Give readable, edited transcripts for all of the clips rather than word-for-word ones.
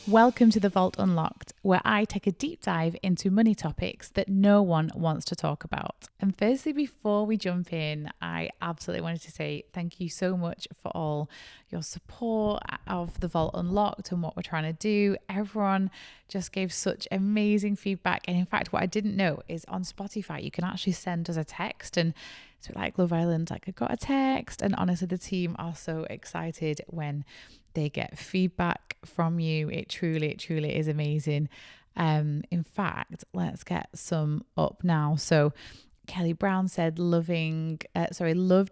Welcome to The Vault Unlocked, where I take a deep dive into money topics that no one wants to talk about. And firstly, before we jump in, I absolutely wanted to say thank you so much for all your support of The Vault Unlocked and what we're trying to do. Everyone just gave such amazing feedback. And in fact, what I didn't know is on Spotify, you can actually send us a text, and it's a bit like Love Island, like I got a text. And honestly, the team are so excited when they get feedback from you. It truly is amazing. In fact, let's get some up now. So Kelly Brown said, loved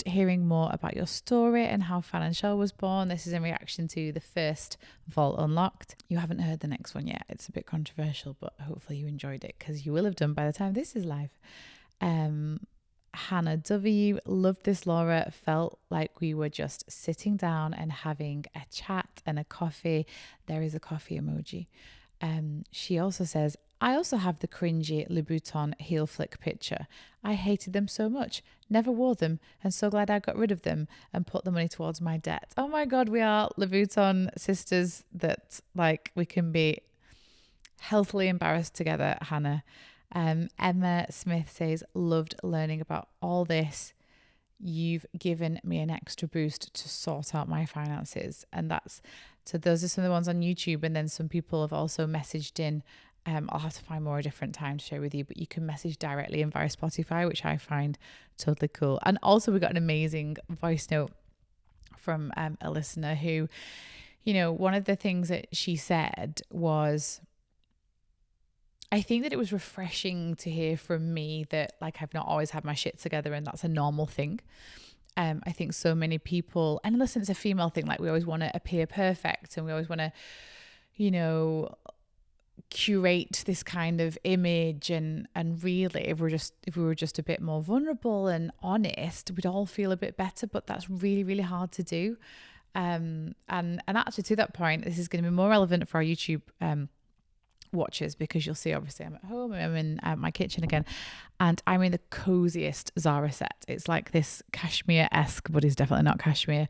hearing more about your story and how Financielle was born. This is in reaction to the first Vault Unlocked. You haven't heard the next one yet. It's a bit controversial, but hopefully you enjoyed it because you will have done by the time this is live. Hannah W. loved this, Laura. Felt like we were just sitting down and having a chat and a coffee. There is a coffee emoji. She also says, I also have the cringy Louboutin heel flick picture. I hated them so much. Never wore them and so glad I got rid of them and put the money towards my debt. Oh my God, we are Louboutin sisters that like we can be healthily embarrassed together, Hannah. Emma Smith says, loved learning about all this. You've given me an extra boost to sort out my finances. And so those are some of the ones on YouTube. And then some people have also messaged in. I'll have to find more a different time to share with you, but you can message directly in via Spotify, which I find totally cool. And also we got an amazing voice note from a listener who, one of the things that she said was, I think that it was refreshing to hear from me that like I've not always had my shit together and that's a normal thing. I think so many people, and listen, it's a female thing, like we always want to appear perfect and we always want to, curate this kind of image and really if we were just a bit more vulnerable and honest, we'd all feel a bit better, but that's really hard to do. And actually to that point, this is going to be more relevant for our YouTube watches because you'll see obviously I'm at home, I'm in my kitchen again, and I'm in the coziest Zara set. It's like this cashmere-esque, but it's definitely not cashmere,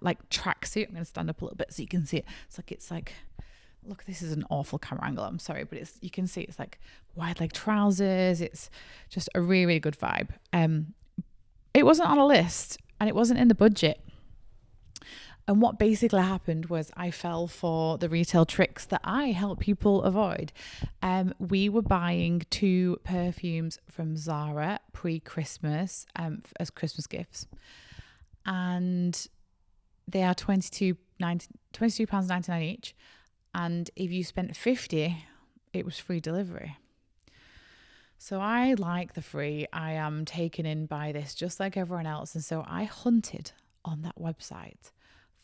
like tracksuit. I'm going to stand up a little bit so you can see it. It's like look, this is an awful camera angle, I'm sorry, but you can see it's like wide leg trousers. It's just a really good vibe. It wasn't on a list and it wasn't in the budget. And what basically happened was I fell for the retail tricks that I help people avoid. We were buying 2 perfumes from Zara pre-Christmas as Christmas gifts. And they are £22.99 each. And if you spent $50, it was free delivery. So I like the free. I am taken in by this just like everyone else. And so I hunted on that website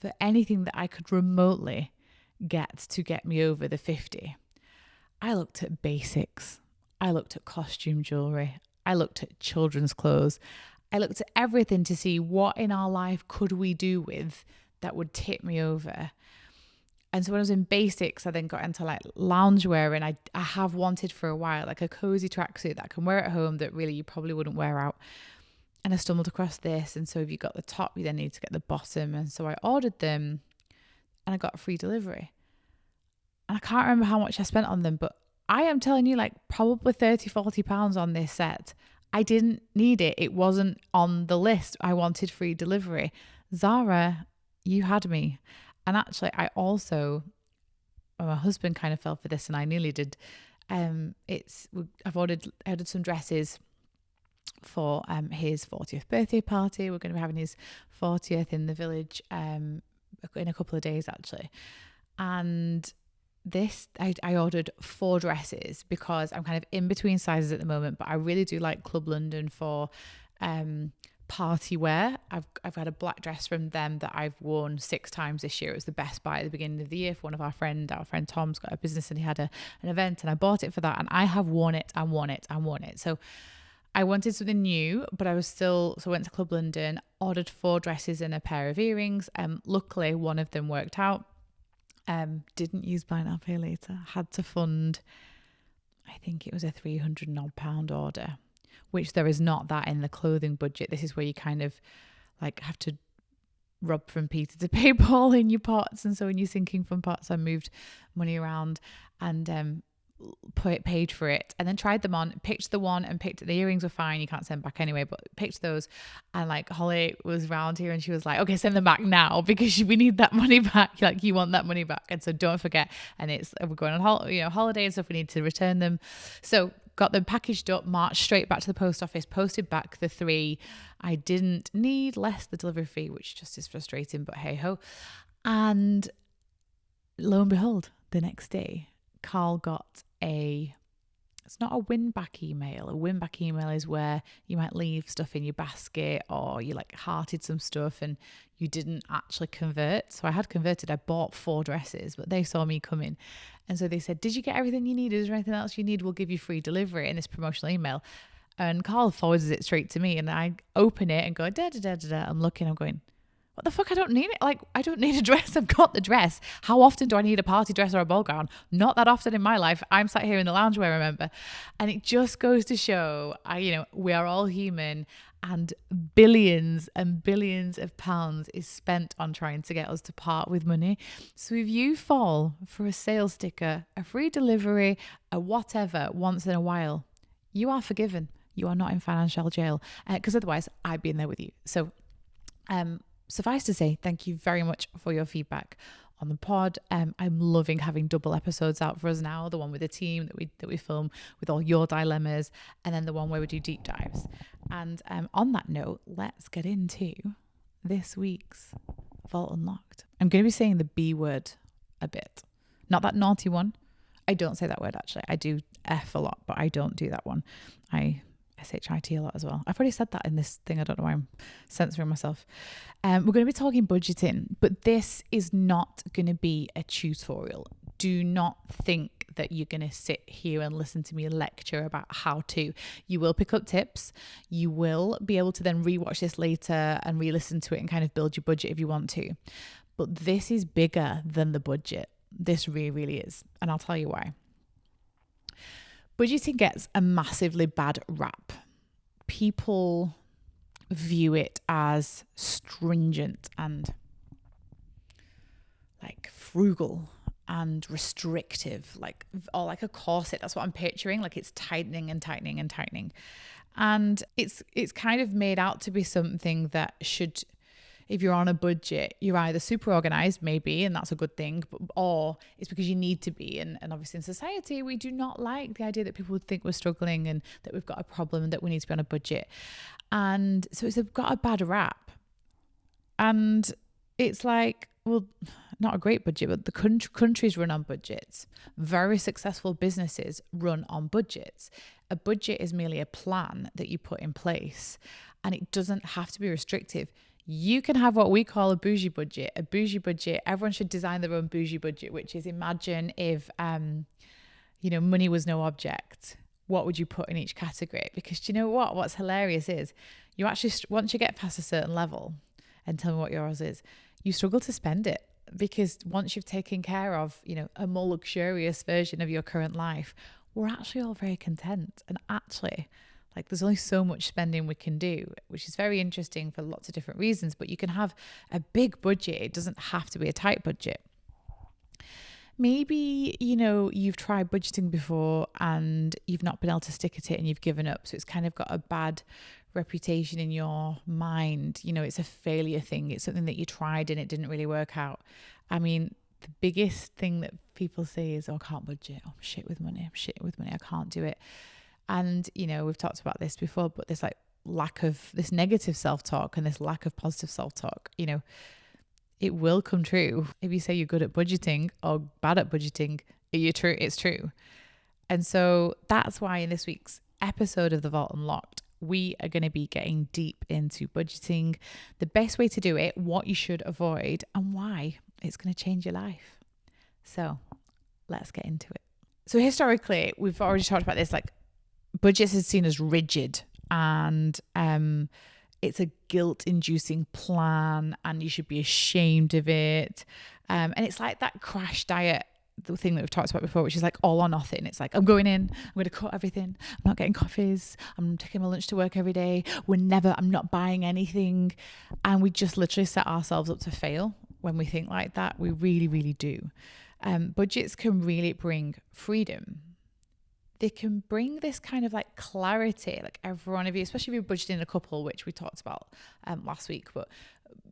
for anything that I could remotely get to get me over the 50. I looked at basics. I looked at costume jewelry. I looked at children's clothes. I looked at everything to see what in our life could we do with that would tip me over. And so when I was in basics, I then got into like loungewear, and I have wanted for a while, like a cozy tracksuit that I can wear at home that really you probably wouldn't wear out. And I stumbled across this. And so if you got the top, you then need to get the bottom. And so I ordered them and I got free delivery. And I can't remember how much I spent on them, but I am telling you, like probably 30, 40 pounds on this set. I didn't need it. It wasn't on the list. I wanted free delivery. Zara, you had me. And actually, my husband kind of fell for this and I nearly did. I've ordered some dresses for his 40th birthday party. We're going to be having his 40th in the village in a couple of days actually. And I ordered 4 dresses because I'm kind of in between sizes at the moment, but I really do like Club London for party wear. I've had a black dress from them that I've worn 6 times this year. It was the best buy at the beginning of the year for one of our friend Tom's got a business and he had an event and I bought it for that, and I have worn it. So I wanted something new, but I went to Club London, ordered 4 dresses and a pair of earrings. Luckily one of them worked out. Didn't use buy now pay later. Had to fund, I think it was a £300 order, which there is not that in the clothing budget. This is where you kind of like have to Rob from Peter to pay Paul in your pots. And so when you're sinking from pots, I moved money around and paid for it, and then tried them on, picked the one and picked the earrings were fine. You can't send back anyway, but picked those. And like Holly was round here and she was like, okay, send them back now because we need that money back. Like, you want that money back. And so don't forget. And we're going on holiday and stuff. We need to return them. So got them packaged up, marched straight back to the post office, posted back the 3. I didn't need less the delivery fee, which just is frustrating, but hey ho. And lo and behold, the next day, Carl got it's not a win back email. A win back email is where you might leave stuff in your basket or you like hearted some stuff and you didn't actually convert. So I had converted. I bought 4 dresses, but they saw me coming. And so they said, did you get everything you needed? Is there anything else you need? We'll give you free delivery in this promotional email. And Carl forwards it straight to me and I open it and go, da, da, da, da, da. I'm looking, I'm going, what the fuck? I don't need it. Like, I don't need a dress. I've got the dress. How often do I need a party dress or a ball gown? Not that often in my life. I'm sat here in the loungewear, remember? And it just goes to show, we are all human, and billions and billions of pounds is spent on trying to get us to part with money. So if you fall for a sales sticker, a free delivery, a whatever once in a while, you are forgiven. You are not in financial jail, because otherwise I'd be in there with you. So, suffice to say, thank you very much for your feedback on the pod. I'm loving having double episodes out for us now. The one with the team that we film with all your dilemmas, and then the one where we do deep dives. And on that note, let's get into this week's Vault Unlocked. I'm going to be saying the B word a bit. Not that naughty one. I don't say that word actually. I do F a lot, but I don't do that one. I SHIT a lot as well. I've already said that in this thing. I don't know why I'm censoring myself. We're going to be talking budgeting, but this is not going to be a tutorial. Do not think that you're going to sit here and listen to me lecture about how to. You will pick up tips. You will be able to then rewatch this later and re-listen to it and kind of build your budget if you want to. But this is bigger than the budget. This really, really is. And I'll tell you why. Budgeting gets a massively bad rap. People view it as stringent and like frugal and restrictive, or like a corset. That's what I'm picturing. Like it's tightening and tightening and tightening. And it's kind of made out to be something that should, if you're on a budget, you're either super organized, maybe, and that's a good thing, or it's because you need to be. And obviously in society, we do not like the idea that people would think we're struggling and that we've got a problem and that we need to be on a budget. And so it's got a bad rap. And it's like, well, not a great budget, but the countries run on budgets. Very successful businesses run on budgets. A budget is merely a plan that you put in place, and it doesn't have to be restrictive. You can have what we call a bougie budget. A bougie budget, everyone should design their own bougie budget, which is, imagine if, money was no object. What would you put in each category? Because do you know what? What's hilarious is you actually, once you get past a certain level, and tell me what yours is, you struggle to spend it. Because once you've taken care of, a more luxurious version of your current life, we're actually all very content. And actually, there's only so much spending we can do, which is very interesting for lots of different reasons. But you can have a big budget. It doesn't have to be a tight budget. Maybe, you've tried budgeting before and you've not been able to stick at it and you've given up. So it's kind of got a bad reputation in your mind. It's a failure thing. It's something that you tried and it didn't really work out. I mean, the biggest thing that people say is, I can't budget. I'm shit with money. I can't do it. And, we've talked about this before, but this lack of this negative self-talk and this lack of positive self-talk, it will come true. If you say you're good at budgeting or bad at budgeting, it's true. And so that's why in this week's episode of The Vault Unlocked, we are going to be getting deep into budgeting, the best way to do it, what you should avoid, and why it's going to change your life. So let's get into it. So historically, we've already talked about this, budgets is seen as rigid and it's a guilt-inducing plan and you should be ashamed of it. And it's like that crash diet the thing that we've talked about before, which is like all or nothing. It's like, I'm going in, I'm going to cut everything. I'm not getting coffees. I'm taking my lunch to work every day. I'm not buying anything. And we just literally set ourselves up to fail when we think like that. We really, really do. Budgets can really bring freedom. They can bring this kind of like clarity, like every one of you, especially if you're budgeting in a couple, which we talked about last week, but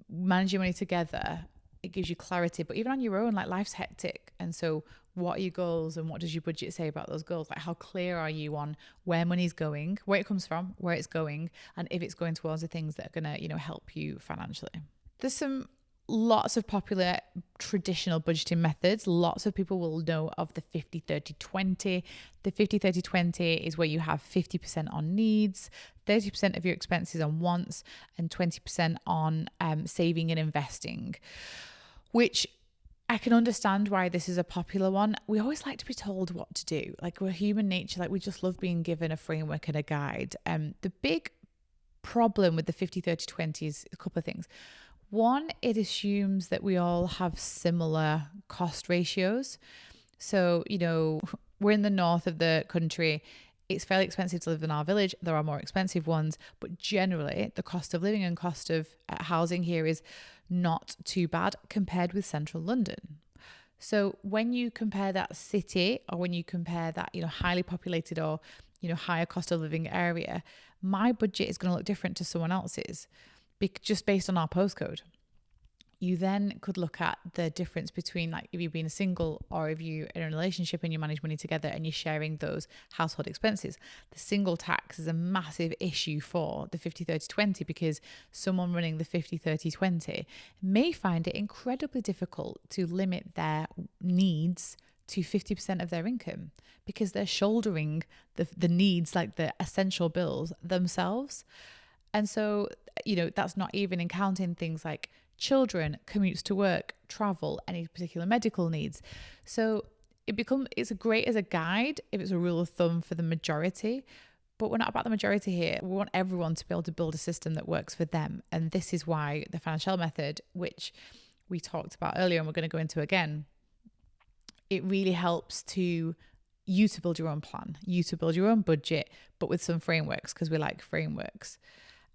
managing money together, it gives you clarity. But even on your own, like life's hectic. And so what are your goals and what does your budget say about those goals? Like how clear are you on where money's going, where it comes from, where it's going, and if it's going towards the things that are going to, help you financially. There's lots of popular traditional budgeting methods. Lots of people will know of the 50-30-20. The 50-30-20 is where you have 50% on needs, 30% of your expenses on wants, and 20% on saving and investing, which I can understand why this is a popular one. We always like to be told what to do. Like we're human nature, like we just love being given a framework and a guide. The big problem with the 50-30-20 is a couple of things. One, it assumes that we all have similar cost ratios. So, we're in the north of the country. It's fairly expensive to live in our village. There are more expensive ones, but generally the cost of living and cost of housing here is not too bad compared with central London. So when you compare that city, or when you compare that, highly populated or, higher cost of living area, my budget is going to look different to someone else's. Just based on our postcode. You then could look at the difference between like if you've been single or if you're in a relationship and you manage money together and you're sharing those household expenses. The single tax is a massive issue for the 50-30-20 because someone running the 50-30-20 may find it incredibly difficult to limit their needs to 50% of their income because they're shouldering the needs, like the essential bills themselves. And so, that's not even in counting things like children, commutes to work, travel, any particular medical needs. So it's great as a guide if it's a rule of thumb for the majority, but we're not about the majority here. We want everyone to be able to build a system that works for them. And this is why the Financielle Method, which we talked about earlier and we're going to go into again, it really helps you to build your own plan, you to build your own budget, but with some frameworks because we like frameworks.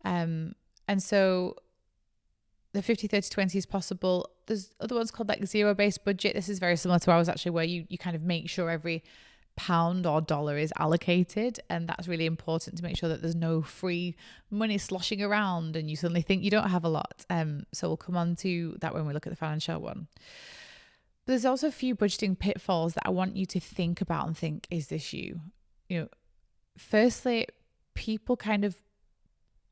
And so the 50-30-20 is possible. There's other ones called like zero-based budget. This is very similar to ours actually, where you kind of make sure every pound or dollar is allocated. And that's really important to make sure that there's no free money sloshing around and you suddenly think you don't have a lot. So we'll come on to that when we look at the financial one. But there's also a few budgeting pitfalls that I want you to think about and think, is this you? Firstly, people kind of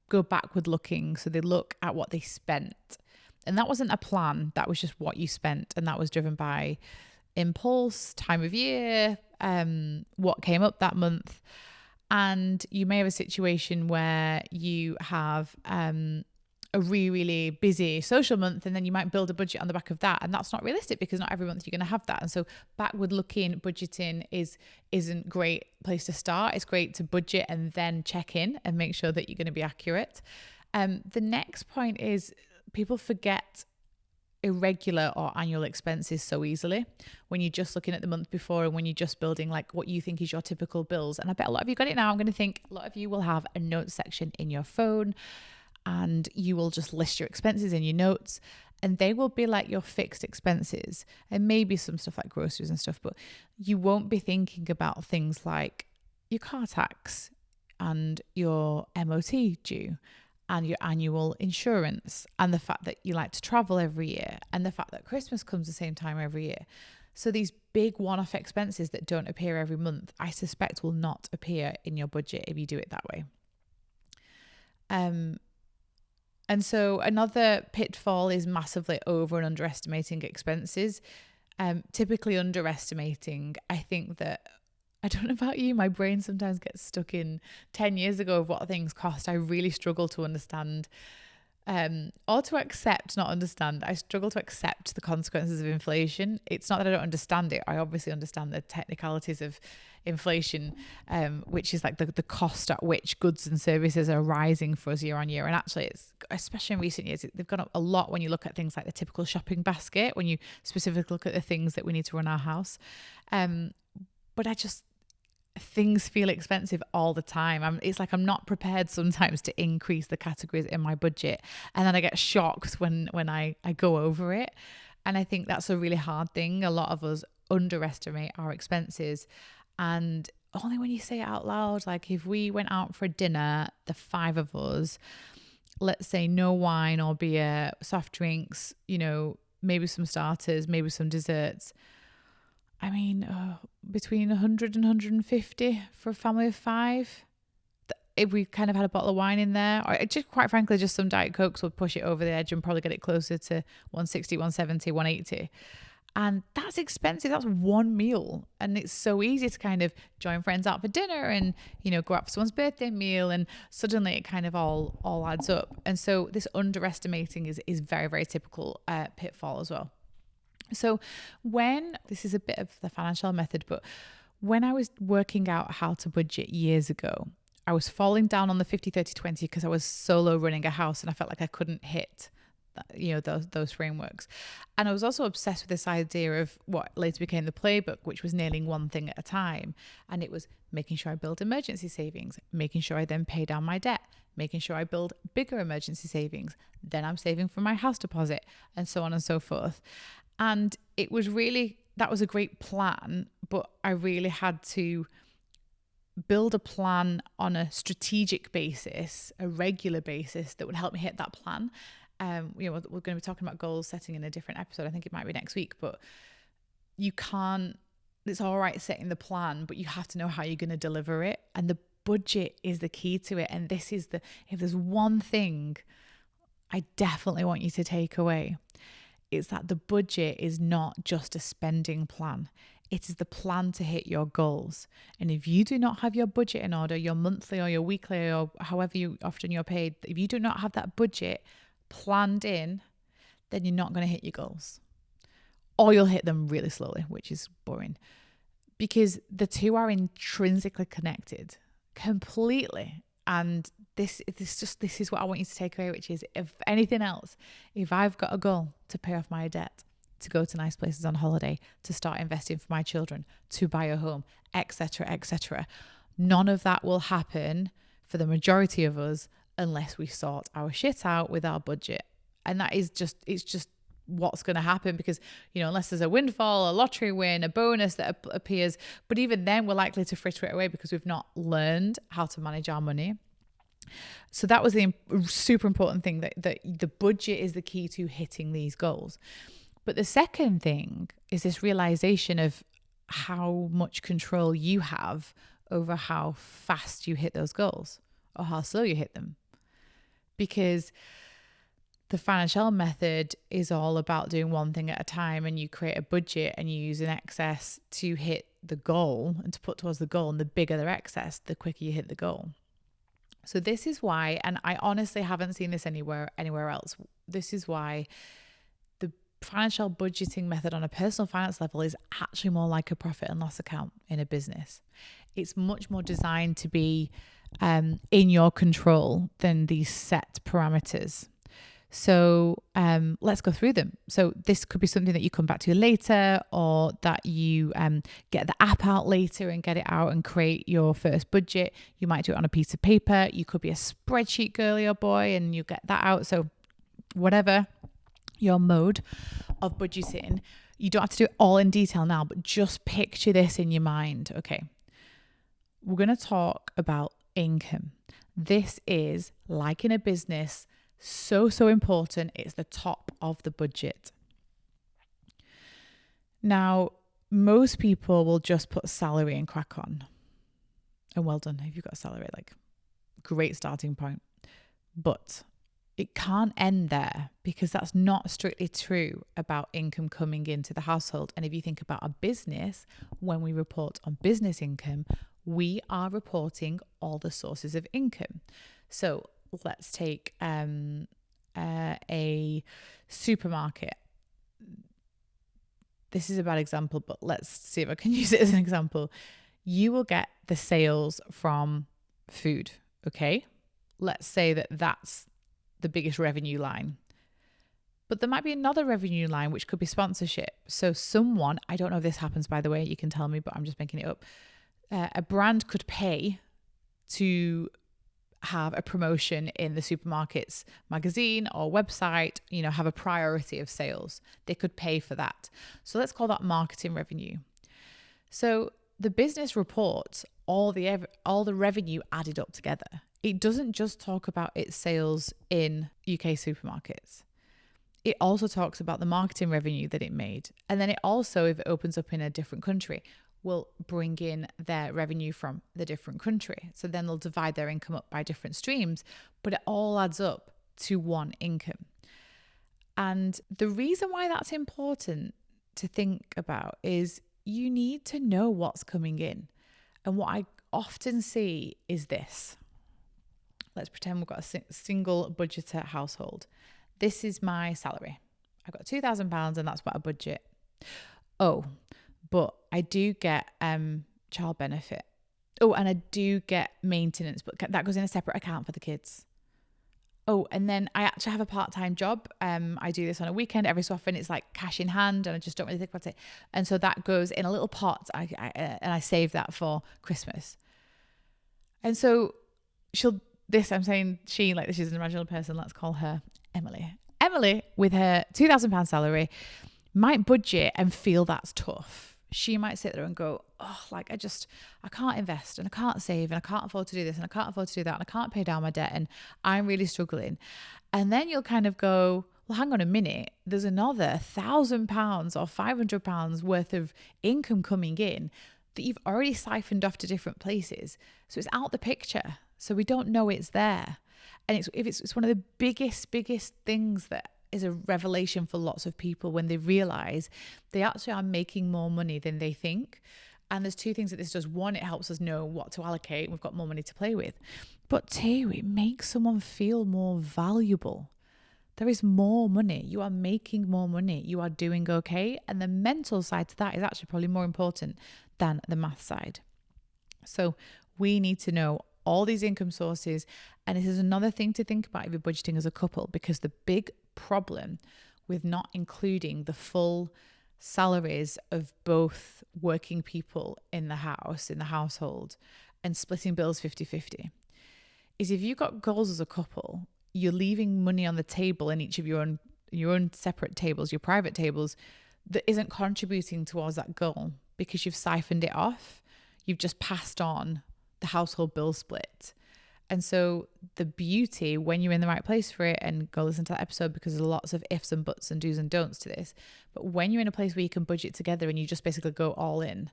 go backward looking. So they look at what they spent. And that wasn't a plan. That was just what you spent. And that was driven by impulse, time of year, what came up that month. And you may have a situation where you have a really, really busy social month, and then you might build a budget on the back of that. And that's not realistic because not every month you're going to have that. And so backward looking budgeting isn't a great place to start. It's great to budget and then check in and make sure that you're going to be accurate. The next point is people forget irregular or annual expenses so easily when you're just looking at the month before and when you're just building like what you think is your typical bills. And I bet a lot of you got it now. I'm going to think a lot of you will have a notes section in your phone, and you will just list your expenses in your notes, and they will be like your fixed expenses and maybe some stuff like groceries and stuff, but you won't be thinking about things like your car tax and your MOT due and your annual insurance and the fact that you like to travel every year and the fact that Christmas comes the same time every year. So these big one-off expenses that don't appear every month, I suspect will not appear in your budget if you do it that way. And so another pitfall is massively over and underestimating expenses. Typically underestimating. I think that, I don't know about you, my brain sometimes gets stuck in 10 years ago of what things cost. I really struggle to understand or to accept, not understand. I struggle to accept the consequences of inflation. It's not that I don't understand it. I obviously understand the technicalities of inflation, which is like the cost at which goods and services are rising for us year on year. And actually, it's, especially in recent years, they've gone up a lot when you look at things like the typical shopping basket, when you specifically look at the things that we need to run our house. But things feel expensive all the time. It's like I'm not prepared sometimes to increase the categories in my budget, and then I get shocked when I go over it. And I think that's a really hard thing. A lot of us underestimate our expenses, and only when you say it out loud, like if we went out for dinner, the 5 of us, let's say no wine or beer, soft drinks, maybe some starters, maybe some desserts. I mean, between 100 and 150 for a family of 5. If we kind of had a bottle of wine in there, or just quite frankly, just some Diet Cokes would push it over the edge and probably get it closer to 160, 170, 180. And that's expensive. That's one meal. And it's so easy to kind of join friends out for dinner and, go out for someone's birthday meal. And suddenly it kind of all adds up. And so this underestimating is very, very typical pitfall as well. So this is a bit of the financial method, but when I was working out how to budget years ago, I was falling down on the 50, 30, 20 because I was solo running a house and I felt like I couldn't hit those frameworks. And I was also obsessed with this idea of what later became the playbook, which was nailing one thing at a time. And it was making sure I build emergency savings, making sure I then pay down my debt, making sure I build bigger emergency savings. Then I'm saving for my house deposit, and so on and so forth. And that was a great plan, but I really had to build a plan on a strategic basis, a regular basis that would help me hit that plan. We're going to be talking about goal setting in a different episode. I think it might be next week, but it's all right setting the plan, but you have to know how you're going to deliver it. And the budget is the key to it. And if there's one thing I definitely want you to take away, it's that the budget is not just a spending plan. It is the plan to hit your goals. And if you do not have your budget in order, your monthly or your weekly or however often you're paid, if you do not have that budget planned in, then you're not going to hit your goals. Or you'll hit them really slowly, which is boring. Because the two are intrinsically connected completely. And this is what I want you to take away, which is, if anything else, if I've got a goal to pay off my debt, to go to nice places on holiday, to start investing for my children, to buy a home, etc., none of that will happen for the majority of us unless we sort our shit out with our budget. And that is it's just what's going to happen, because, unless there's a windfall, a lottery win, a bonus that appears, but even then we're likely to fritter it away because we've not learned how to manage our money. So that was the super important thing, that the budget is the key to hitting these goals. But the second thing is this realization of how much control you have over how fast you hit those goals or how slow you hit them. Because the Financielle method is all about doing one thing at a time, and you create a budget and you use an excess to hit the goal and to put towards the goal. And the bigger the excess, the quicker you hit the goal. So this is why, and I honestly haven't seen this anywhere else. This is why the financial budgeting method on a personal finance level is actually more like a profit and loss account in a business. It's much more designed to be in your control than these set parameters. So let's go through them. So this could be something that you come back to later, or that you get the app out later and get it out and create your first budget. You might do it on a piece of paper. You could be a spreadsheet girly or boy and you get that out. So whatever your mode of budgeting, you don't have to do it all in detail now, but just picture this in your mind. Okay, we're going to talk about income. This is, like in a business, so important. It's the top of the budget. Now, most people will just put salary and crack on. And well done if you've got a salary, like, great starting point. But it can't end there, because that's not strictly true about income coming into the household. And if you think about a business, when we report on business income, we are reporting all the sources of income. So let's take a supermarket. This is a bad example, but let's see if I can use it as an example. You will get the sales from food, okay? Let's say that that's the biggest revenue line. But there might be another revenue line, which could be sponsorship. So someone, I don't know if this happens, by the way, you can tell me, but I'm just making it up. A brand could pay to have a promotion in the supermarket's magazine or website, have a priority of sales. They could pay for that. So let's call that marketing revenue. So the business reports all the revenue added up together. It doesn't just talk about its sales in UK supermarkets. It also talks about the marketing revenue that it made. And then it also, if it opens up in a different country, will bring in their revenue from the different country. So then they'll divide their income up by different streams, but it all adds up to one income. And the reason why that's important to think about is you need to know what's coming in. And what I often see is this. Let's pretend we've got a single budgeter household. This is my salary. I've got £2,000 and that's what I budget. Oh, but I do get child benefit. Oh, and I do get maintenance, but that goes in a separate account for the kids. Oh, and then I actually have a part-time job. I do this on a weekend. Every so often it's like cash in hand and I just don't really think about it. And so that goes in a little pot and I save that for Christmas. And so I'm saying she, like this is an imaginary person, let's call her Emily. Emily, with her £2,000 salary, might budget and feel that's tough. She might sit there and go, oh, like I can't invest and I can't save and I can't afford to do this and I can't afford to do that and I can't pay down my debt and I'm really struggling. And then you'll kind of go, well, hang on a minute, there's another £1,000 or £500 worth of income coming in that you've already siphoned off to different places. So it's out the picture. So we don't know it's there. And it's one of the biggest things that is a revelation for lots of people when they realize they actually are making more money than they think. And there's two things that this does. One, it helps us know what to allocate. We've got more money to play with. But two, it makes someone feel more valuable. There is more money. You are making more money. You are doing okay. And the mental side to that is actually probably more important than the math side. So we need to know all these income sources. And this is another thing to think about if you're budgeting as a couple, because the big problem with not including the full salaries of both working people in the household, and splitting bills 50-50 is if you've got goals as a couple, you're leaving money on the table in each of your own separate tables, your private tables, that isn't contributing towards that goal because you've siphoned it off. You've just passed on the household bill split. And so the beauty when you're in the right place for it, and go listen to that episode because there's lots of ifs and buts and do's and don'ts to this. But when you're in a place where you can budget together and you just basically go all in,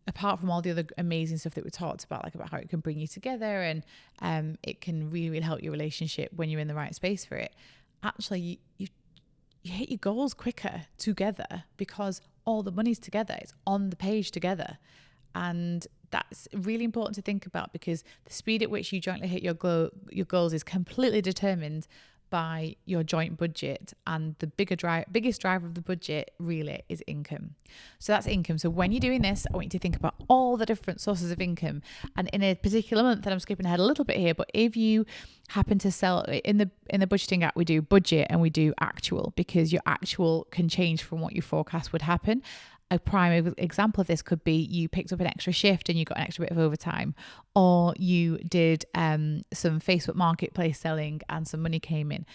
apart from all the other amazing stuff that we talked about, like about how it can bring you together and it can really, really help your relationship when you're in the right space for it. Actually, you hit your goals quicker together because all the money's together. It's on the page together. And that's really important to think about because the speed at which you jointly hit your goals is completely determined by your joint budget, and the biggest driver of the budget really is income. So that's income. So when you're doing this, I want you to think about all the different sources of income. And in a particular month, and I'm skipping ahead a little bit here, but if you happen to sell in the budgeting app, we do budget and we do actual, because your actual can change from what you forecast would happen. A prime example of this could be you picked up an extra shift and you got an extra bit of overtime, or you did some Facebook marketplace selling and some money came in,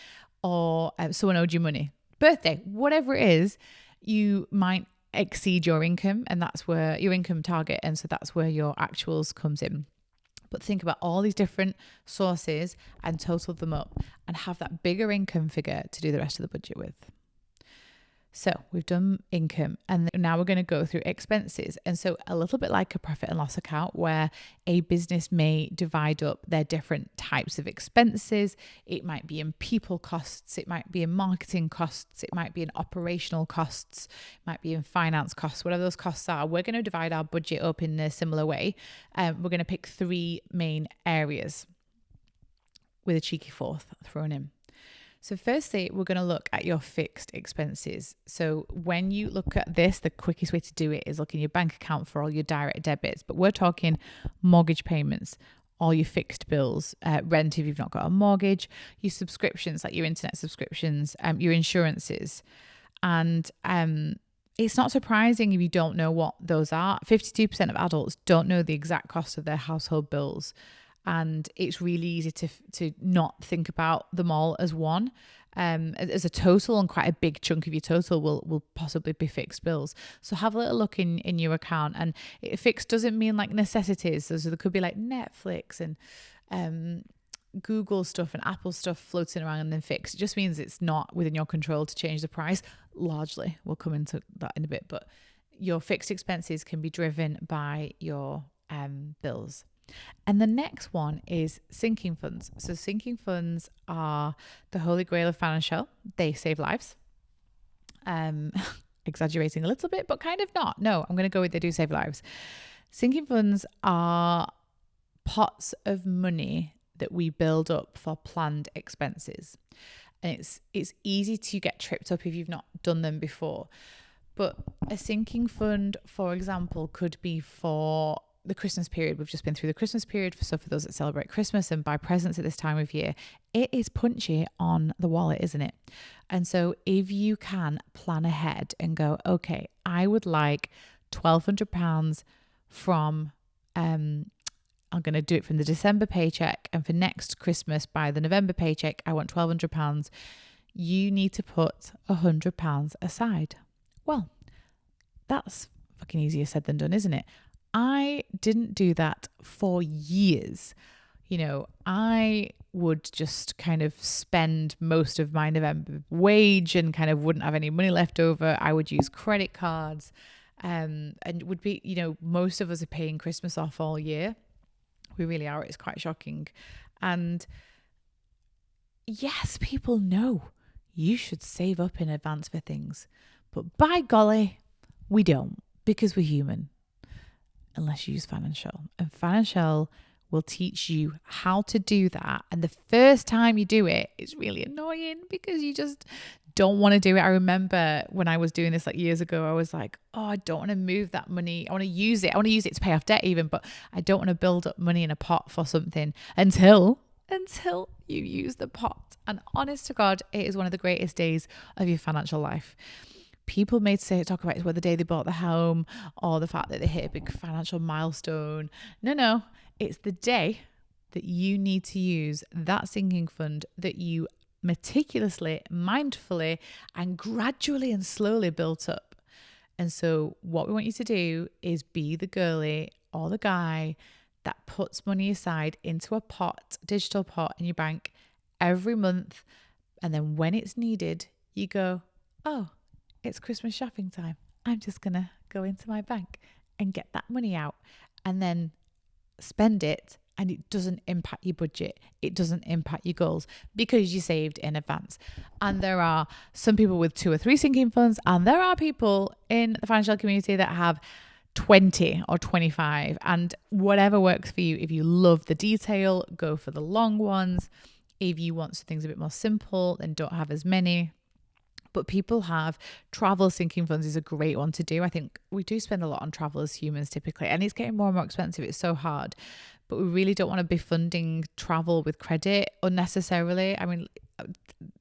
or someone owed you money, birthday, whatever it is, you might exceed your income, and that's where your income target, and so that's where your actuals comes in. But think about all these different sources and total them up and have that bigger income figure to do the rest of the budget with. So we've done income, and now we're going to go through expenses. And so a little bit like a profit and loss account, where a business may divide up their different types of expenses. It might be in people costs, it might be in marketing costs, it might be in operational costs, it might be in finance costs, whatever those costs are. We're going to divide our budget up in a similar way. We're going to pick 3 main areas with a cheeky fourth thrown in. So firstly, we're going to look at your fixed expenses. So when you look at this, the quickest way to do it is look in your bank account for all your direct debits. But we're talking mortgage payments, all your fixed bills, rent if you've not got a mortgage, your subscriptions like your internet subscriptions, your insurances. And it's not surprising if you don't know what those are. 52% of adults don't know the exact cost of their household bills. And it's really easy to not think about them all as one, as a total, and quite a big chunk of your total will possibly be fixed bills. So have a little look in your account. And fixed doesn't mean like necessities. So there could be like Netflix and Google stuff and Apple stuff floating around and then fixed. It just means it's not within your control to change the price. Largely, we'll come into that in a bit. But your fixed expenses can be driven by your bills. And the next one is sinking funds. So sinking funds are the holy grail of Financielle. They save lives. Exaggerating a little bit, but kind of not. No, I'm going to go with they do save lives. Sinking funds are pots of money that we build up for planned expenses. And it's easy to get tripped up if you've not done them before. But a sinking fund, for example, could be for the Christmas period. We've just been through the Christmas period. So for those that celebrate Christmas and buy presents at this time of year, it is punchy on the wallet, isn't it? And so if you can plan ahead and go, okay, I would like £1,200 from, I'm going to do it from the December paycheck, and for next Christmas by the November paycheck, I want £1,200. You need to put £100 aside. Well, that's fucking easier said than done, isn't it? I didn't do that for years. You know, I would just kind of spend most of my November wage and kind of wouldn't have any money left over. I would use credit cards, and would be, you know, most of us are paying Christmas off all year. We really are. It's quite shocking. And yes, people know you should save up in advance for things, but by golly, we don't, because we're human. Unless you use Financielle. And Financielle will teach you how to do that. And the first time you do it, it's really annoying because you just don't want to do it. I remember when I was doing this like years ago, I was like, oh, I don't want to move that money. I want to use it. I want to use it to pay off debt even, but I don't want to build up money in a pot for something until you use the pot. And honest to God, it is one of the greatest days of your financial life. People may talk about it, whether the day they bought the home or the fact that they hit a big financial milestone. No, it's the day that you need to use that sinking fund that you meticulously, mindfully, and gradually and slowly built up. And so what we want you to do is be the girly or the guy that puts money aside into a pot, digital pot in your bank every month. And then when it's needed, you go, oh, it's Christmas shopping time. I'm just going to go into my bank and get that money out and then spend it. And it doesn't impact your budget. It doesn't impact your goals because you saved in advance. And there are some people with 2 or 3 sinking funds, and there are people in the financial community that have 20 or 25, and whatever works for you. If you love the detail, go for the long ones. If you want things a bit more simple, then don't have as many. But people have travel sinking funds is a great one to do. I think we do spend a lot on travel as humans typically, and it's getting more and more expensive. It's so hard, but we really don't want to be funding travel with credit unnecessarily. I mean,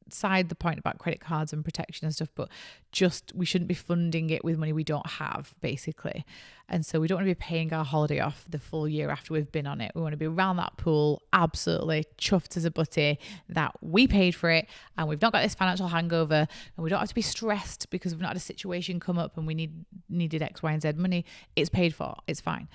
side the point about credit cards and protection and stuff, but just we shouldn't be funding it with money we don't have, basically. And so we don't want to be paying our holiday off the full year after we've been on it. We want to be around that pool, absolutely chuffed as a butty that we paid for it and we've not got this financial hangover, and we don't have to be stressed because we've not had a situation come up and we needed X, Y, and Z money. It's paid for. It's fine.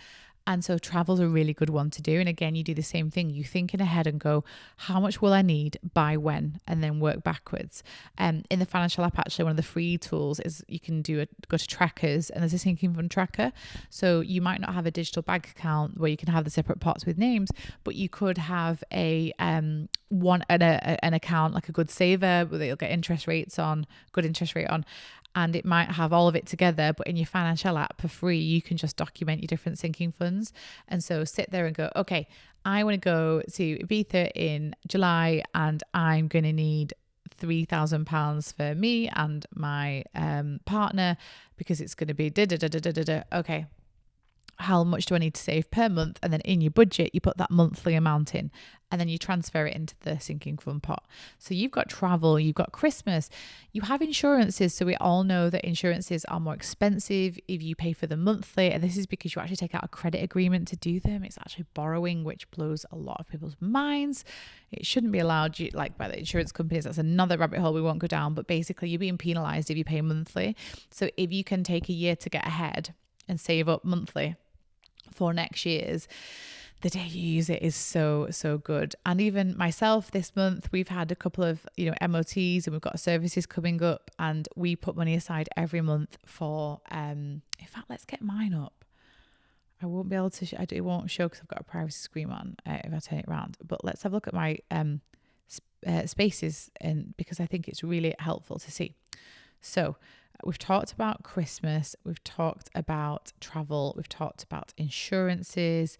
And so travel's a really good one to do. And again, you do the same thing. You thinking ahead and go, how much will I need by when? And then work backwards. In the Financielle app, actually, one of the free tools is you can go to trackers, and there's a sinking fund tracker. So you might not have a digital bank account where you can have the separate pots with names, but you could have an account like a good saver where you'll get good interest rate on. And it might have all of it together, but in your Financielle app for free, you can just document your different sinking funds. And so sit there and go, okay, I want to go to Ibiza in July and I'm going to need £3,000 for me and my partner because it's going to be da-da-da-da-da-da. Okay, how much do I need to save per month? And then in your budget, you put that monthly amount in, and then you transfer it into the sinking fund pot. So you've got travel, you've got Christmas, you have insurances. So we all know that insurances are more expensive if you pay for them monthly. And this is because you actually take out a credit agreement to do them. It's actually borrowing, which blows a lot of people's minds. It shouldn't be allowed by the insurance companies. That's another rabbit hole we won't go down. But basically, you're being penalized if you pay monthly. So if you can take a year to get ahead and save up monthly for next year's, the day you use it is so good. And even myself, this month we've had a couple of MOTs, and we've got services coming up, and we put money aside every month for in fact, let's get mine up. I won't be able to it won't show because I've got a privacy screen on if I turn it around, but let's have a look at my spaces, and because I think it's really helpful to see. So we've talked about Christmas, we've talked about travel, we've talked about insurances.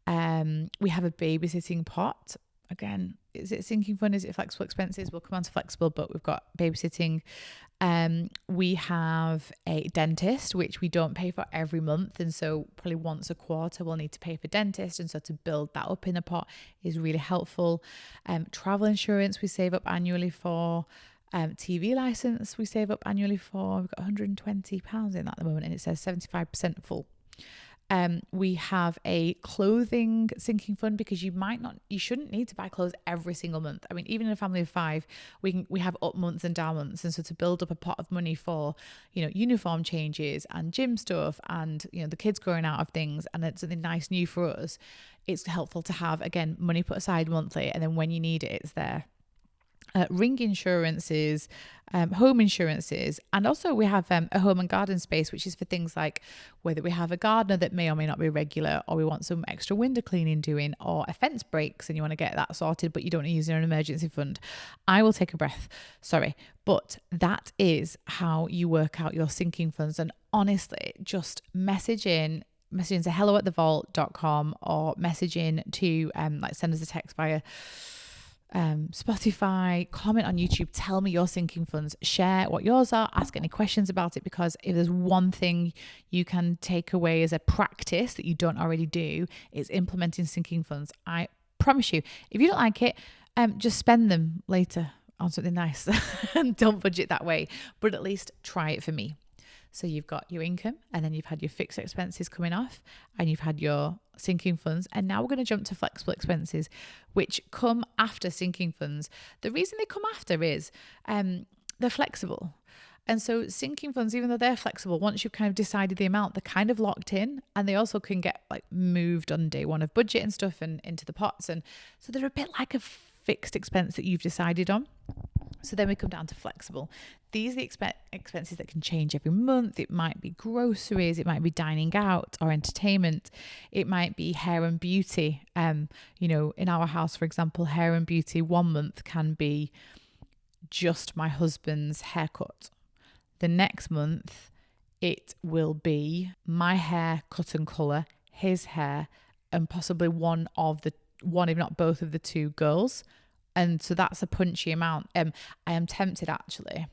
We have a babysitting pot. Again, is it sinking fund? Is it flexible expenses? We'll come on to flexible, but we've got babysitting. We have a dentist, which we don't pay for every month. And so probably once a quarter, we'll need to pay for dentist. And so to build that up in a pot is really helpful. Travel insurance, we save up annually for. TV license we save up annually for. We've got £120 in that at the moment, and it says 75% full. We have a clothing sinking fund because you shouldn't need to buy clothes every single month. I mean, even in a family of 5, we have up months and down months, and so to build up a pot of money for uniform changes and gym stuff, and the kids growing out of things, and it's something nice new for us. It's helpful to have, again, money put aside monthly, and then when you need it, it's there. Ring insurances, home insurances, and also we have a home and garden space, which is for things like whether we have a gardener that may or may not be regular, or we want some extra window cleaning doing, or a fence breaks and you want to get that sorted but you don't want to use an emergency fund. I will take a breath, sorry, but that is how you work out your sinking funds. And honestly, just message in to hello@thevault.com, or message in to send us a text via Spotify, comment on YouTube, tell me your sinking funds, share what yours are, ask any questions about it, because if there's one thing you can take away as a practice that you don't already do, it's implementing sinking funds. I promise you, if you don't like it, just spend them later on something nice and don't budget that way, but at least try it for me. So you've got your income, and then you've had your fixed expenses coming off, and you've had your sinking funds. And now we're going to jump to flexible expenses, which come after sinking funds. The reason they come after is they're flexible. And so sinking funds, even though they're flexible, once you've kind of decided the amount, they're kind of locked in, and they also can get moved on day one of budget and stuff and into the pots. And so they're a bit like a fixed expense that you've decided on. So then we come down to flexible. These are the expenses that can change every month. It might be groceries, it might be dining out or entertainment. It might be hair and beauty. In our house, for example, hair and beauty one month can be just my husband's haircut. The next month, it will be my hair, cut and colour, his hair, and possibly one, if not both of the two girls. And so that's a punchy amount. I am tempted actually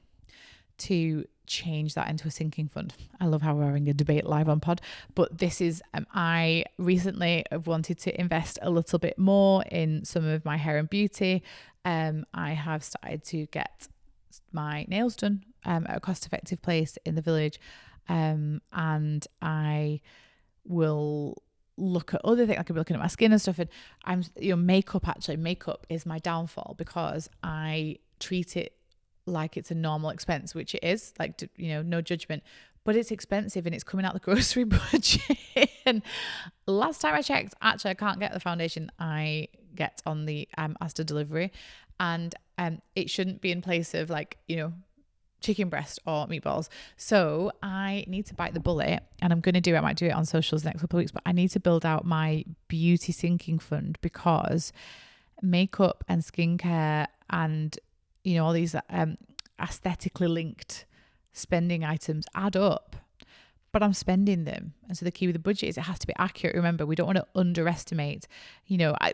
to change that into a sinking fund. I love how we're having a debate live on pod, but this is, I recently have wanted to invest a little bit more in some of my hair and beauty. I have started to get my nails done at a cost-effective place in the village, and I will look at other things. I could be looking at my skin and stuff, and I'm makeup is my downfall because I treat it like it's a normal expense, which it is, no judgment, but it's expensive and it's coming out the grocery budget. And last time I checked, actually I can't get the foundation I get on the Asda delivery, and it shouldn't be in place of chicken breast or meatballs. So I need to bite the bullet, and I'm going to do it. I might do it on socials the next couple of weeks, but I need to build out my beauty sinking fund, because makeup and skincare and all these aesthetically linked spending items add up, but I'm spending them. And so the key with the budget is it has to be accurate. Remember, we don't want to underestimate.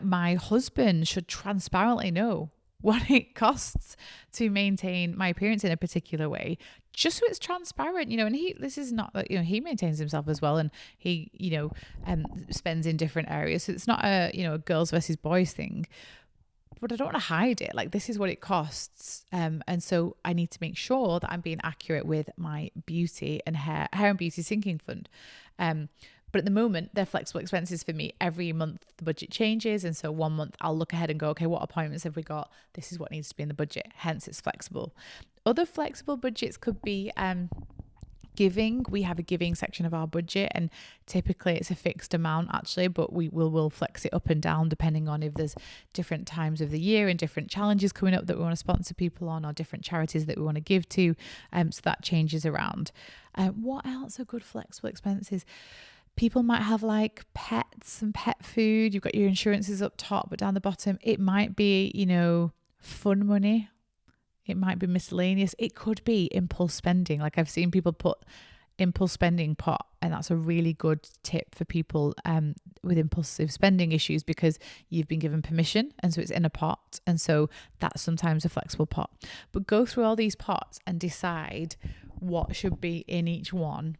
My husband should transparently know what it costs to maintain my appearance in a particular way, just so it's transparent, and this is not that, he maintains himself as well, and he, spends in different areas. So it's not a girls versus boys thing, but I don't want to hide it. Like, this is what it costs. And so I need to make sure that I'm being accurate with my beauty and hair and beauty sinking fund. But at the moment, they're flexible expenses for me. Every month, the budget changes. And so one month I'll look ahead and go, okay, what appointments have we got? This is what needs to be in the budget. Hence, it's flexible. Other flexible budgets could be giving. We have a giving section of our budget, and typically it's a fixed amount actually, but we'll flex it up and down depending on if there's different times of the year and different challenges coming up that we want to sponsor people on, or different charities that we want to give to. So that changes around. What else are good flexible expenses? People might have like pets and pet food. You've got your insurances up top, but down the bottom, it might be, fun money. It might be miscellaneous. It could be impulse spending. Like, I've seen people put impulse spending pot, and that's a really good tip for people with impulsive spending issues, because you've been given permission, and so it's in a pot, and so that's sometimes a flexible pot. But go through all these pots and decide what should be in each one,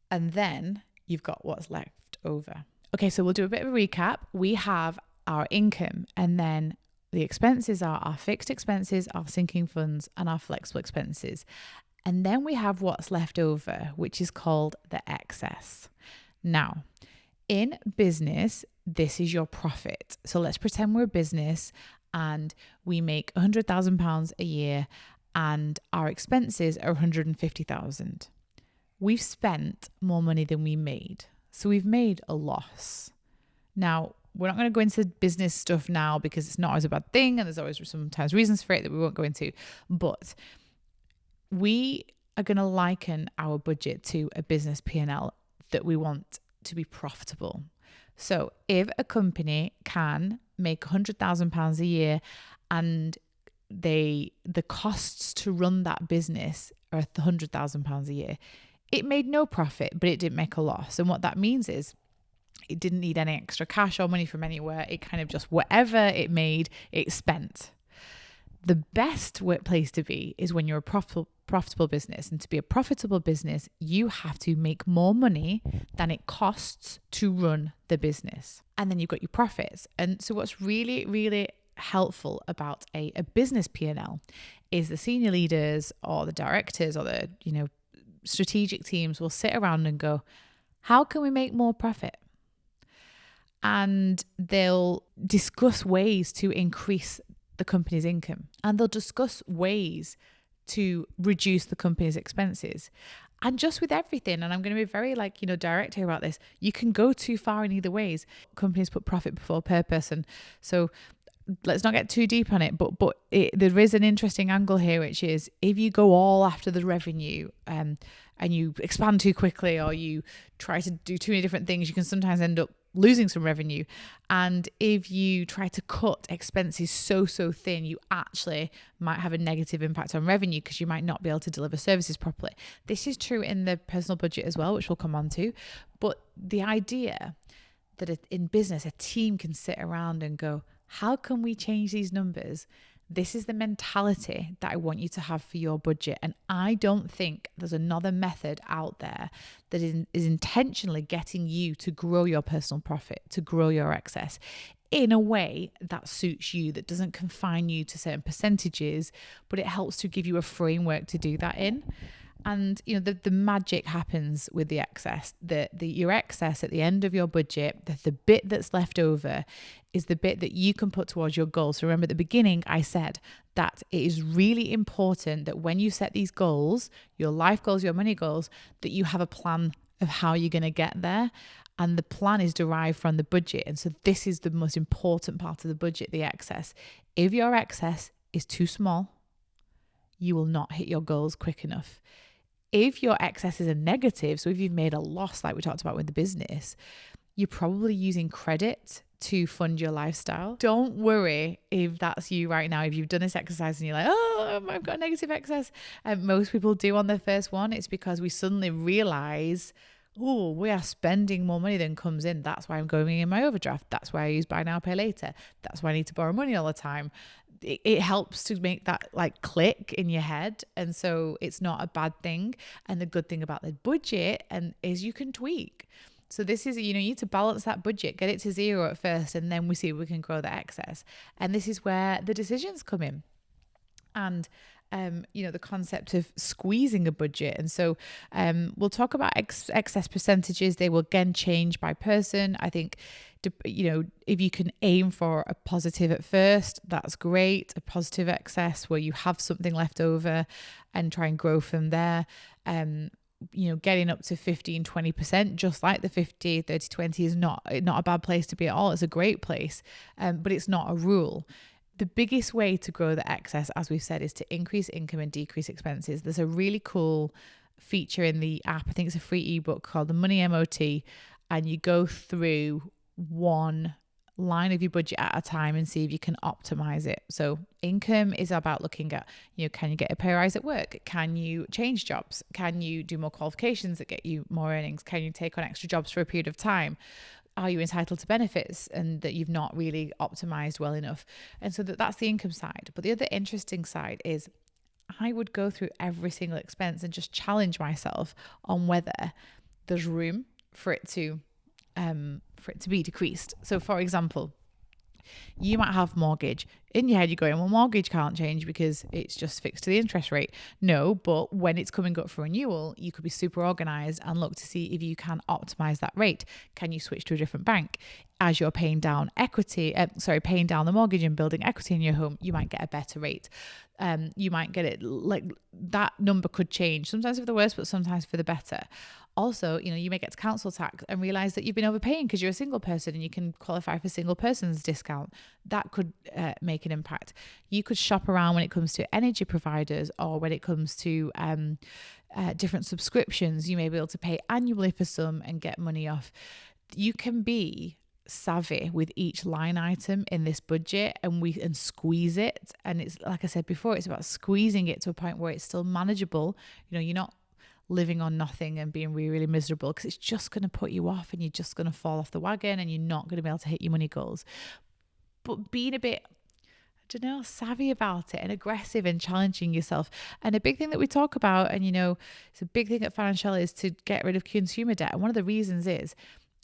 and then you've got what's left over. Okay, so we'll do a bit of a recap. We have our income, and then the expenses are our fixed expenses, our sinking funds, and our flexible expenses. And then we have what's left over, which is called the excess. Now, in business, this is your profit. So let's pretend we're a business and we make £100,000 a year and our expenses are £150,000. We've spent more money than we made. So we've made a loss. Now, we're not going to go into business stuff now because it's not always a bad thing, and there's always sometimes reasons for it that we won't go into. But we are going to liken our budget to a business P&L that we want to be profitable. So if a company can make £100,000 a year and the costs to run that business are £100,000 a year, it made no profit, but it didn't make a loss. And what that means is, it didn't need any extra cash or money from anywhere. It kind of just, whatever it made, it spent. The best place to be is when you're a profitable business. And to be a profitable business, you have to make more money than it costs to run the business. And then you've got your profits. And so what's really, really helpful about a business P&L is the senior leaders or the directors or the, strategic teams will sit around and go, how can we make more profit? And they'll discuss ways to increase the company's income, and they'll discuss ways to reduce the company's expenses. And just with everything, and I'm going to be very direct here about this, you can go too far in either ways. Companies put profit before purpose, and so let's not get too deep on it, but there is an interesting angle here, which is if you go all after the revenue and you expand too quickly, or you try to do too many different things, you can sometimes end up losing some revenue. And if you try to cut expenses so thin, you actually might have a negative impact on revenue because you might not be able to deliver services properly. This is true in the personal budget as well, which we'll come on to. But the idea that in business, a team can sit around and go, how can we change these numbers? This is the mentality that I want you to have for your budget. And I don't think there's another method out there that is intentionally getting you to grow your personal profit, to grow your excess in a way that suits you, that doesn't confine you to certain percentages, but it helps to give you a framework to do that in. And the magic happens with the excess. Your excess at the end of your budget, the bit that's left over, is the bit that you can put towards your goals. So remember at the beginning, I said that it is really important that when you set these goals, your life goals, your money goals, that you have a plan of how you're going to get there. And the plan is derived from the budget. And so this is the most important part of the budget, the excess. If your excess is too small, you will not hit your goals quick enough. If your excess is a negative, so if you've made a loss like we talked about with the business, you're probably using credit to fund your lifestyle. Don't worry if that's you right now. If you've done this exercise and you're like, oh, I've got a negative excess. Most people do on their first one. It's because we suddenly realize oh, we are spending more money than comes in. That's why I'm going in my overdraft. That's why I use buy now, pay later. That's why I need to borrow money all the time. It helps to make that like click in your head. And so it's not a bad thing. And the good thing about the budget is you can tweak. So this is, you need to balance that budget, get it to zero at first, and then we see if we can grow the excess. And this is where the decisions come in. And the concept of squeezing a budget. And so we'll talk about excess percentages. They will again change by person. I think, if you can aim for a positive at first, that's great. A positive excess where you have something left over and try and grow from there. Getting up to 15-20%, just like the 50-30-20 is not a bad place to be at all. It's a great place, but it's not a rule. The biggest way to grow the excess, as we've said, is to increase income and decrease expenses. There's a really cool feature in the app. I think it's a free ebook called the Money MOT, and you go through one line of your budget at a time and see if you can optimize it. So income is about looking at, can you get a pay rise at work? Can you change jobs? Can you do more qualifications that get you more earnings? Can you take on extra jobs for a period of time? Are you entitled to benefits and that you've not really optimized well enough? And so that's the income side. But the other interesting side is I would go through every single expense and just challenge myself on whether there's room for it to be decreased. So for example, you might have mortgage. In your head, you're going, well, mortgage can't change because it's just fixed to the interest rate. No, but when it's coming up for renewal, you could be super organized and look to see if you can optimize that rate. Can you switch to a different bank? As you're paying down paying down the mortgage and building equity in your home, you might get a better rate. You might get it like that number could change, sometimes for the worse, but sometimes for the better. Also, you may get to council tax and realize that you've been overpaying because you're a single person and you can qualify for single person's discount. That could make an impact. You could shop around when it comes to energy providers or when it comes to different subscriptions. You may be able to pay annually for some and get money off. You can be savvy with each line item in this budget and squeeze it. And it's like I said before, it's about squeezing it to a point where it's still manageable. You're not living on nothing and being really, really miserable, because it's just going to put you off and you're just going to fall off the wagon and you're not going to be able to hit your money goals. But being a bit, savvy about it and aggressive and challenging yourself. And a big thing that we talk about, and it's a big thing at Financielle, is to get rid of consumer debt. And one of the reasons is,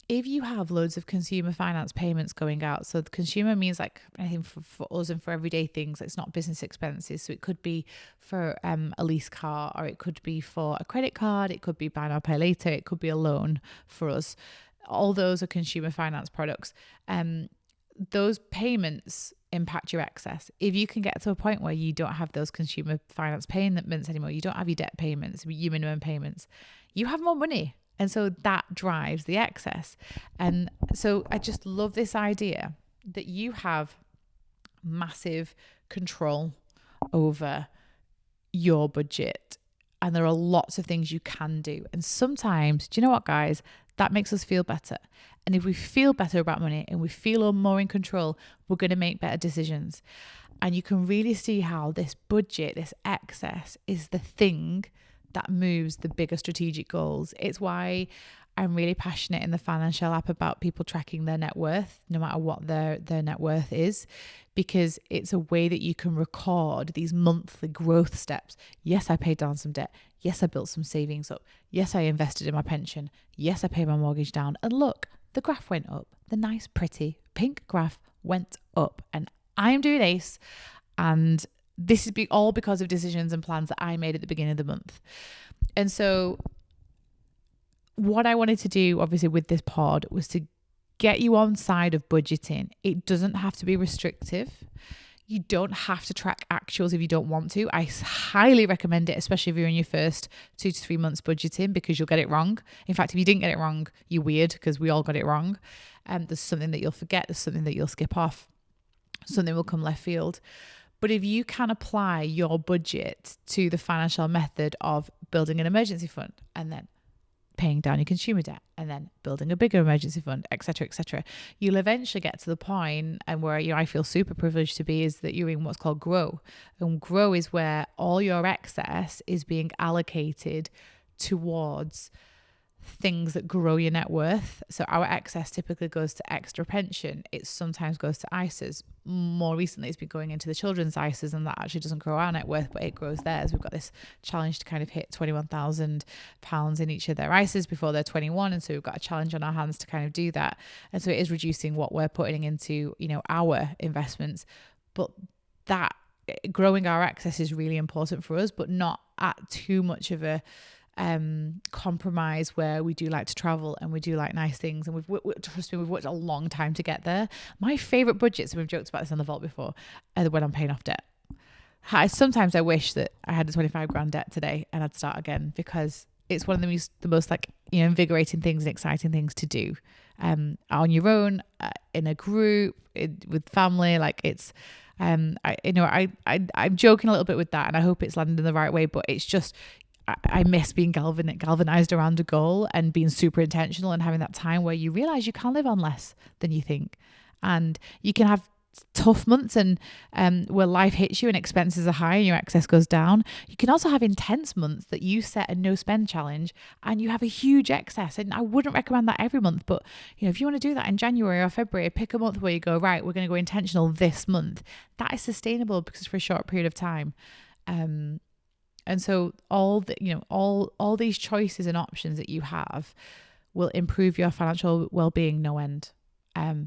if you have loads of consumer finance payments going out, so the consumer means like anything for us and for everyday things, it's not business expenses. So it could be for a lease car, or it could be for a credit card, it could be buy now, pay later, it could be a loan for us. All those are consumer finance products. Those payments impact your excess. If you can get to a point where you don't have those consumer finance payments anymore, you don't have your debt payments, your minimum payments, you have more money. And so that drives the excess. And so I just love this idea that you have massive control over your budget. And there are lots of things you can do. And sometimes, do you know what, guys? That makes us feel better. And if we feel better about money and we feel more in control, we're going to make better decisions. And you can really see how this budget, this excess, is the thing that moves the bigger strategic goals. It's why I'm really passionate in the Financielle app about people tracking their net worth, no matter what their net worth is, because it's a way that you can record these monthly growth steps. Yes, I paid down some debt. Yes, I built some savings up. Yes, I invested in my pension. Yes, I paid my mortgage down. And look, the graph went up. The nice, pretty pink graph went up. And I am doing ACE, and this is all because of decisions and plans that I made at the beginning of the month. And so what I wanted to do, obviously, with this pod was to get you on side of budgeting. It doesn't have to be restrictive. You don't have to track actuals if you don't want to. I highly recommend it, especially if you're in your first 2 to 3 months budgeting, because you'll get it wrong. In fact, if you didn't get it wrong, you're weird, because we all got it wrong. There's something that you'll forget. There's something that you'll skip off. Something will come left field. But if you can apply your budget to the Financielle method of building an emergency fund and then paying down your consumer debt and then building a bigger emergency fund, etc., you'll eventually get to the point, and where I feel super privileged to be, is that you're in what's called grow. And grow is where all your excess is being allocated towards things that grow your net worth. So our excess typically goes to extra pension. It sometimes goes to ISAs. More recently, it's been going into the children's ISAs, and that actually doesn't grow our net worth, but it grows theirs. We've got this challenge to kind of hit £21,000 in each of their ISAs before they're 21. And so we've got a challenge on our hands to kind of do that. And so it is reducing what we're putting into, our investments. But that growing our excess is really important for us, but not at too much of a compromise where we do like to travel and we do like nice things, and trust me, we've worked a long time to get there. My favorite budgets, and we've joked about this on the vault before, are when I'm paying off debt. Sometimes I wish that I had a 25 grand debt today and I'd start again, because it's one of the most like, invigorating things and exciting things to do on your own, in a group, with family. Like it's I'm joking a little bit with that, and I hope it's landed in the right way, but it's just, I miss being galvanized around a goal and being super intentional and having that time where you realize you can live on less than you think, and you can have tough months and where life hits you and expenses are high and your excess goes down. You can also have intense months that you set a no spend challenge and you have a huge excess, and I wouldn't recommend that every month, but if you want to do that in January or February, pick a month where you go, right, we're going to go intentional this month. That is sustainable because it's for a short period of time. And so all these choices and options that you have will improve your financial well-being no end. I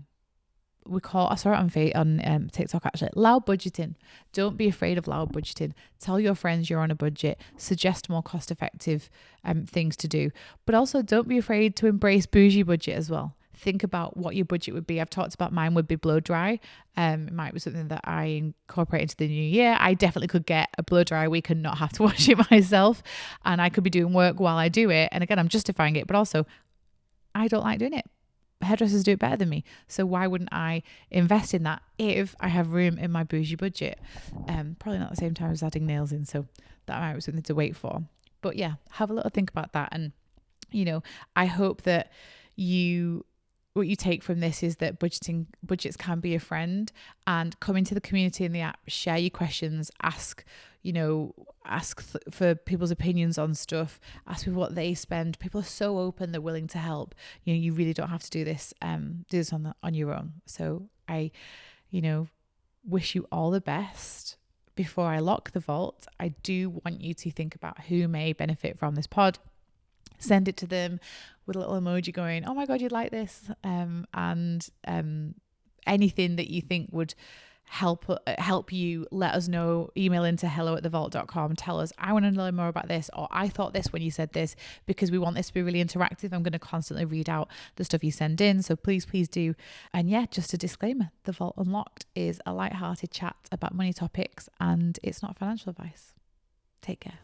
saw it on TikTok actually. Loud budgeting. Don't be afraid of loud budgeting. Tell your friends you're on a budget. Suggest more cost-effective things to do. But also don't be afraid to embrace bougie budget as well. Think about what your budget would be. I've talked about mine would be blow dry. It might be something that I incorporate into the new year. I definitely could get a blow dry week and not have to wash it myself. And I could be doing work while I do it. And again, I'm justifying it, but also I don't like doing it. Hairdressers do it better than me. So why wouldn't I invest in that if I have room in my bougie budget? Probably not at the same time as adding nails in. So that might be something to wait for. But yeah, have a little think about that. And, I hope that what you take from this is that budgets can be a friend, and come into the community in the app, share your questions, ask for people's opinions on stuff, ask people what they spend. People are so open, they're willing to help. You really don't have to do this on your own. So I, wish you all the best. Before I lock the vault, I do want you to think about who may benefit from this pod. Send it to them with a little emoji going, oh my God, you'd like this. And anything that you think would help you, let us know. Email into hello@thevault.com. Tell us, I want to learn more about this, or I thought this when you said this, because we want this to be really interactive. I'm going to constantly read out the stuff you send in. So please do. And yeah, just a disclaimer, The Vault Unlocked is a lighthearted chat about money topics, and it's not financial advice. Take care.